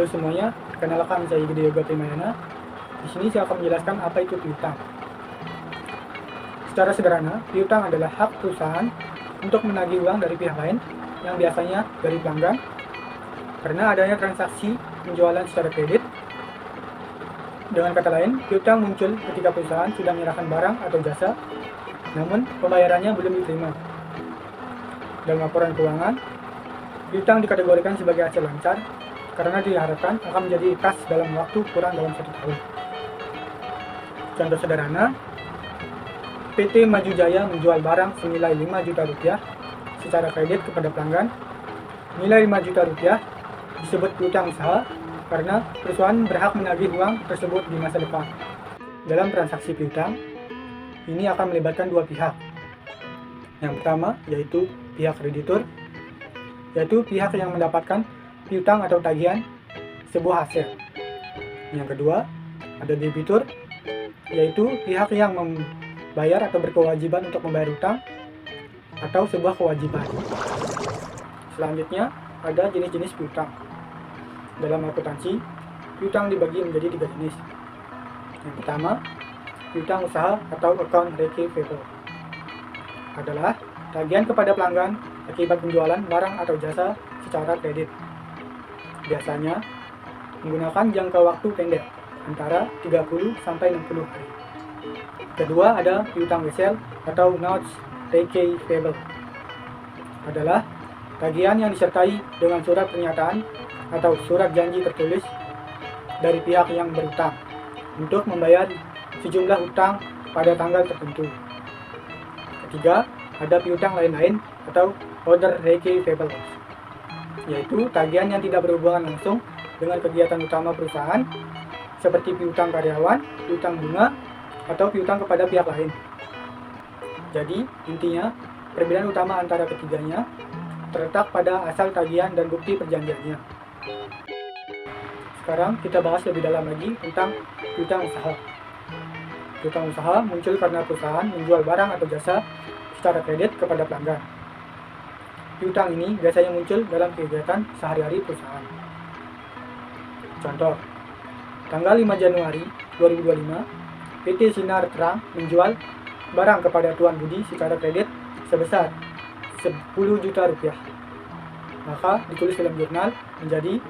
semuanya, perkenalkan saya Gede Yoga Primayana. Di sini saya akan menjelaskan apa itu piutang. Secara sederhana, piutang adalah hak perusahaan untuk menagih uang dari pihak lain yang biasanya dari pelanggan karena adanya transaksi penjualan secara kredit. Dengan kata lain, piutang muncul ketika perusahaan sudah menyerahkan barang atau jasa, namun pembayarannya belum diterima. Dalam laporan keuangan, piutang dikategorikan sebagai hasil lancar karena diharapkan akan menjadi kas dalam waktu kurang dalam 1 tahun. Contoh sederhana, PT Maju Jaya menjual barang senilai 5 juta rupiah secara kredit kepada pelanggan. Nilai 5 juta rupiah disebut piutang usaha karena perusahaan berhak menagih uang tersebut di masa depan. Dalam transaksi piutang, ini akan melibatkan dua pihak. Yang pertama yaitu pihak kreditur, yaitu pihak yang mendapatkan piutang atau tagihan sebuah hasil. Yang kedua, ada debitur, yaitu pihak yang membayar atau berkewajiban untuk membayar utang atau sebuah kewajiban. Selanjutnya, ada jenis-jenis piutang. Dalam akuntansi, piutang dibagi menjadi 3 jenis. Yang pertama, piutang usaha atau account receivable adalah tagihan kepada pelanggan akibat penjualan barang atau jasa secara kredit. Biasanya menggunakan jangka waktu pendek antara 30 sampai 60 hari. Kedua, ada piutang wesel atau notes receivable adalah tagihan yang disertai dengan surat pernyataan atau surat janji tertulis dari pihak yang berutang untuk membayar sejumlah hutang pada tanggal tertentu. Ketiga, ada piutang lain-lain atau other receivables, yaitu tagihan yang tidak berhubungan langsung dengan kegiatan utama perusahaan seperti piutang karyawan, piutang bunga, atau piutang kepada pihak lain. Jadi, intinya, perbedaan utama antara ketiganya terletak pada asal tagihan dan bukti perjanjiannya. Sekarang kita bahas lebih dalam lagi tentang piutang usaha. Piutang usaha muncul karena perusahaan menjual barang atau jasa secara kredit kepada pelanggan. Piutang ini biasanya muncul dalam kegiatan sehari-hari perusahaan. Contoh, tanggal 5 Januari 2025, PT Sinar Terang menjual barang kepada Tuan Budi secara kredit sebesar 10 juta rupiah. Maka ditulis dalam jurnal menjadi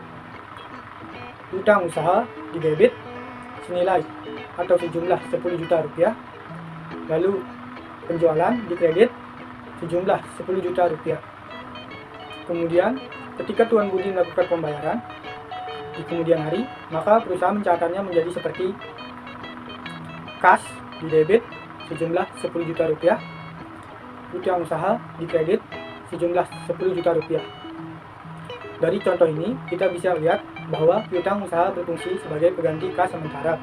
piutang usaha di debit senilai atau sejumlah 10 juta rupiah, lalu penjualan di kredit sejumlah 10 juta rupiah. Kemudian ketika Tuan Budi melakukan pembayaran di kemudian hari, maka perusahaan mencatatnya menjadi seperti kas di debit sejumlah 10 juta rupiah, piutang usaha di kredit sejumlah 10 juta rupiah. Dari contoh ini, kita bisa lihat bahwa piutang usaha berfungsi sebagai pengganti kas sementara,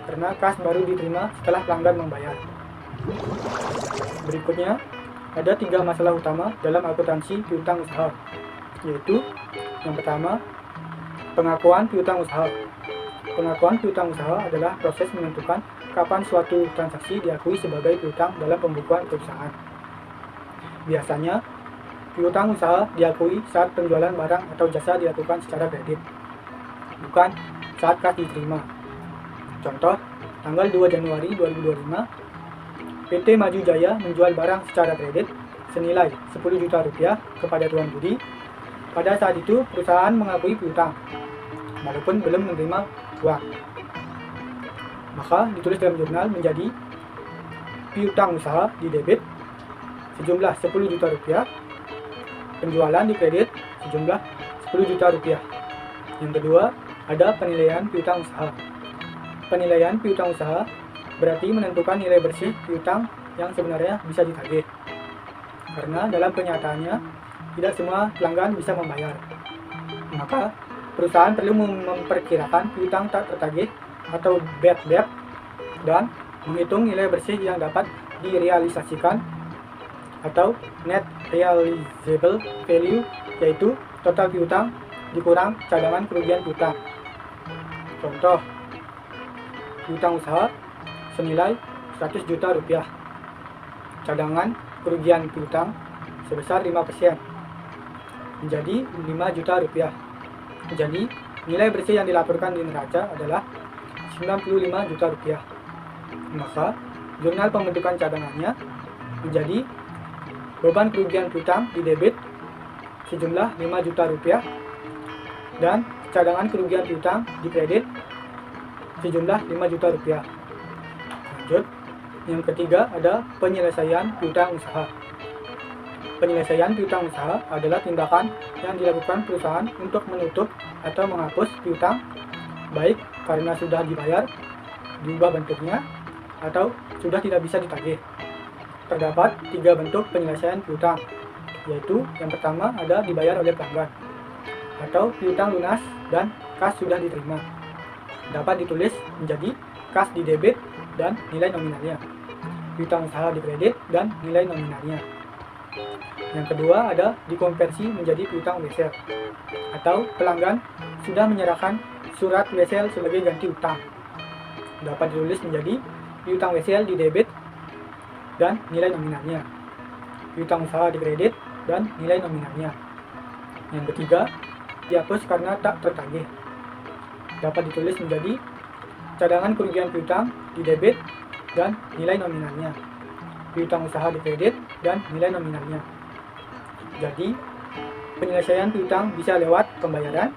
karena kas baru diterima setelah pelanggan membayar. Berikutnya, ada 3 masalah utama dalam akuntansi piutang usaha, yaitu yang pertama, pengakuan piutang usaha. Pengakuan piutang usaha adalah proses menentukan kapan suatu transaksi diakui sebagai piutang dalam pembukuan perusahaan. Biasanya, piutang usaha diakui saat penjualan barang atau jasa dilakukan secara kredit, bukan saat kas diterima. Contoh, tanggal 2 Januari 2025, PT Maju Jaya menjual barang secara kredit senilai 10 juta rupiah kepada Tuan Budi. Pada saat itu, perusahaan mengakui piutang, walaupun belum menerima uang. Maka ditulis dalam jurnal menjadi piutang usaha di debit sejumlah 10 juta rupiah, penjualan di kredit sejumlah 10 juta rupiah. Yang kedua, ada penilaian piutang usaha. Penilaian piutang usaha berarti menentukan nilai bersih piutang yang sebenarnya bisa ditagih. Karena dalam kenyataannya, tidak semua pelanggan bisa membayar. Maka, perusahaan perlu memperkirakan piutang tak tertagih atau bad debt dan menghitung nilai bersih yang dapat direalisasikan atau net realizable value, yaitu total piutang dikurang cadangan kerugian piutang. Contoh, piutang usaha senilai 100 juta rupiah. Cadangan kerugian piutang sebesar 5% menjadi 5 juta rupiah. Jadi nilai bersih yang dilaporkan di neraca adalah 95 juta rupiah. Maka jurnal pembentukan cadangannya menjadi beban kerugian piutang di debit sejumlah 5 juta rupiah dan cadangan kerugian piutang di kredit sejumlah 5 juta rupiah. Lanjut, yang ketiga ada penyelesaian piutang usaha. Penyelesaian piutang usaha adalah tindakan yang dilakukan perusahaan untuk menutup atau menghapus piutang, baik karena sudah dibayar, diubah bentuknya, atau sudah tidak bisa ditagih. Terdapat 3 bentuk penyelesaian piutang, yaitu yang pertama ada dibayar oleh pelanggan, atau piutang lunas dan kas sudah diterima. Dapat ditulis menjadi kas di debit dan nilai nominalnya, piutang usaha di kredit dan nilai nominalnya. Yang kedua ada dikonversi menjadi piutang wesel, atau pelanggan sudah menyerahkan surat wesel sebagai ganti utang. Dapat ditulis menjadi piutang wesel di debit dan nilai nominalnya, piutang usaha di kredit dan nilai nominalnya. Yang ketiga, dihapus karena tak tertagih. Dapat ditulis menjadi cadangan kerugian piutang di debit dan nilai nominalnya, piutang usaha di kredit dan nilai nominalnya. Jadi, penyelesaian piutang bisa lewat pembayaran,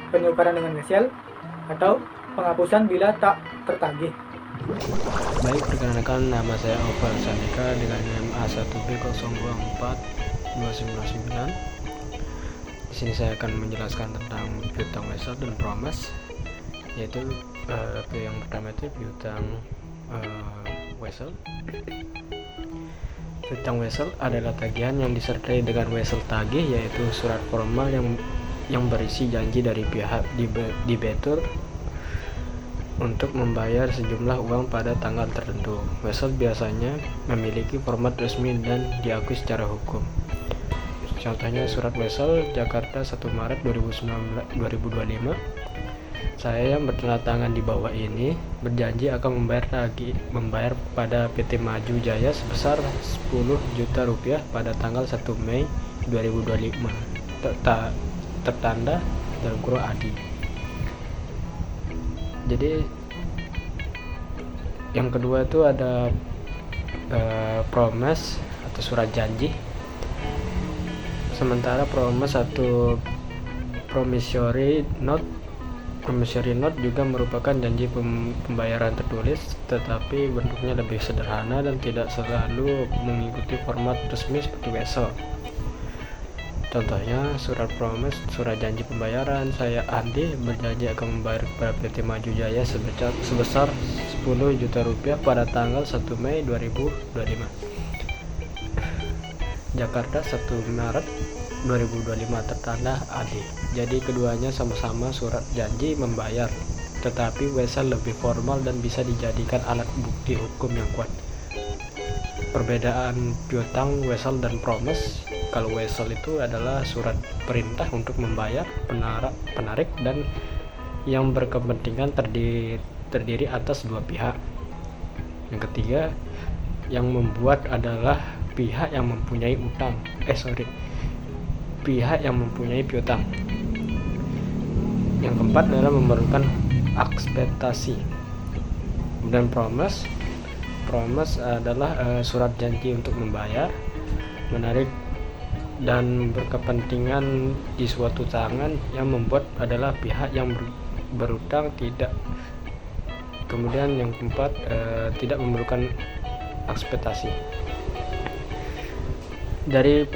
penukaran dengan wesel, atau penghapusan bila tak tertagih. Baik, perkenalkan nama saya Ovar Sandika dengan NIM A1B024299. Di sini saya akan menjelaskan tentang piutang wesel dan promes, yaitu yang pertama itu piutang wesel. Piutang wesel adalah tagihan yang disertai dengan wesel tagih, yaitu surat formal yang berisi janji dari pihak debitur untuk membayar sejumlah uang pada tanggal tertentu. Wesel biasanya memiliki format resmi dan diakui secara hukum. Contohnya surat wesel Jakarta 1 Maret 2025. Saya yang bertanda tangan di bawah ini berjanji akan membayar kepada PT Maju Jaya sebesar 10 juta rupiah pada tanggal 1 Mei 2025. Tertanda dalam kurung Adi. Jadi yang kedua itu ada promise atau surat janji. Sementara promise atau promissory note juga merupakan janji pembayaran tertulis, tetapi bentuknya lebih sederhana dan tidak selalu mengikuti format resmi seperti wesel. Contohnya surat promise, surat janji pembayaran, saya Andi berjanji akan membayar kepada PT Maju Jaya sebesar 10 juta rupiah pada tanggal 1 Mei 2025. Jakarta 1 Maret 2025, tertanda Adi. Jadi keduanya sama-sama surat janji membayar, tetapi wesel lebih formal dan bisa dijadikan alat bukti hukum yang kuat. Perbedaan piutang wesel dan promise, kalau wesel itu adalah surat perintah untuk membayar penarik dan yang berkepentingan terdiri atas dua pihak. Yang ketiga, yang membuat adalah pihak yang mempunyai pihak yang mempunyai piutang. Yang keempat adalah memerlukan ekspektasi. Kemudian promise adalah surat janji untuk membayar, menarik dan berkepentingan di suatu tangan. Yang membuat adalah pihak yang berutang tidak. Kemudian yang keempat tidak memerlukan ekspektasi. Dari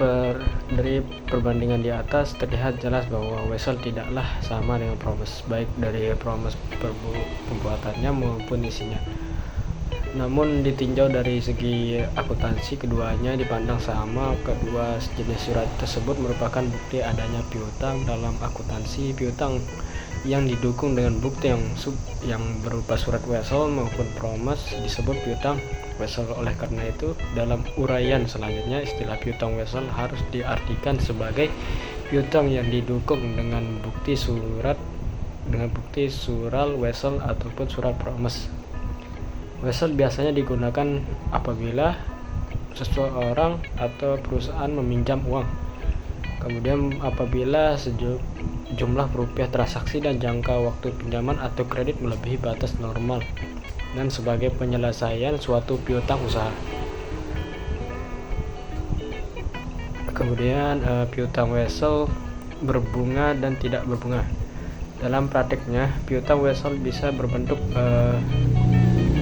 perbandingan di atas terlihat jelas bahwa wesel tidaklah sama dengan promise, baik dari promise pembuatannya maupun isinya. Namun ditinjau dari segi akuntansi, keduanya dipandang sama. Kedua jenis surat tersebut merupakan bukti adanya piutang. Dalam akuntansi, piutang yang didukung dengan bukti yang berupa surat wesel maupun promise disebut piutang wesel. Oleh karena itu, dalam uraian selanjutnya, istilah piutang wesel harus diartikan sebagai piutang yang didukung dengan bukti surat wesel ataupun surat promise. Wesel biasanya digunakan apabila seseorang atau perusahaan meminjam uang. Kemudian apabila jumlah rupiah transaksi dan jangka waktu pinjaman atau kredit melebihi batas normal dan sebagai penyelesaian suatu piutang usaha. Kemudian piutang wesel berbunga dan tidak berbunga. Dalam praktiknya, piutang wesel bisa berbentuk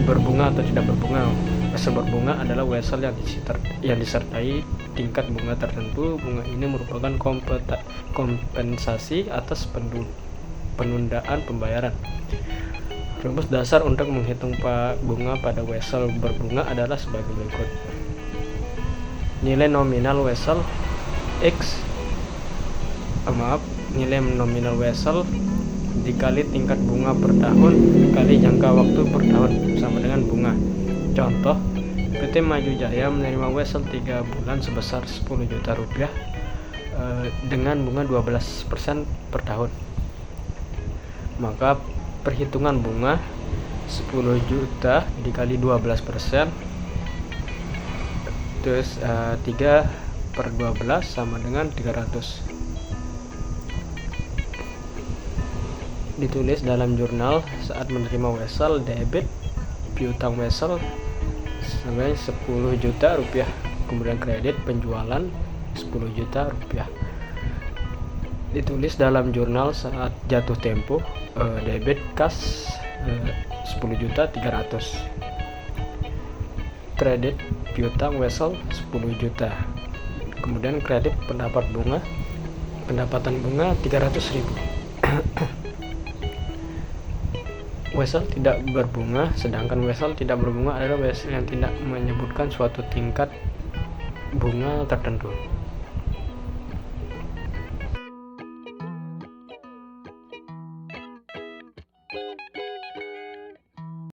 berbunga atau tidak berbunga. Wesel berbunga adalah wesel yang disertai tingkat bunga tertentu. Bunga ini merupakan kompensasi atas penundaan pembayaran. Rumus dasar untuk menghitung bunga pada wesel berbunga adalah sebagai berikut. Nilai nominal wesel nilai nominal wesel dikali tingkat bunga per tahun kali jangka waktu per tahun sama dengan bunga. Contoh, PT Maju Jaya menerima wesel 3 bulan sebesar 10 juta rupiah dengan bunga 12% per tahun. Maka perhitungan bunga 10 juta dikali 12%, terus 3/12 sama dengan 300. Ditulis dalam jurnal saat menerima wesel debit piutang wesel sebanyak 10 juta rupiah, kemudian kredit penjualan 10 juta rupiah. Ditulis dalam jurnal saat jatuh tempo debit kas 10 juta 300, kredit piutang wesel 10 juta, kemudian kredit pendapatan bunga 300.000. Wesel tidak berbunga. Sedangkan wesel tidak berbunga adalah wesel yang tidak menyebutkan suatu tingkat bunga tertentu.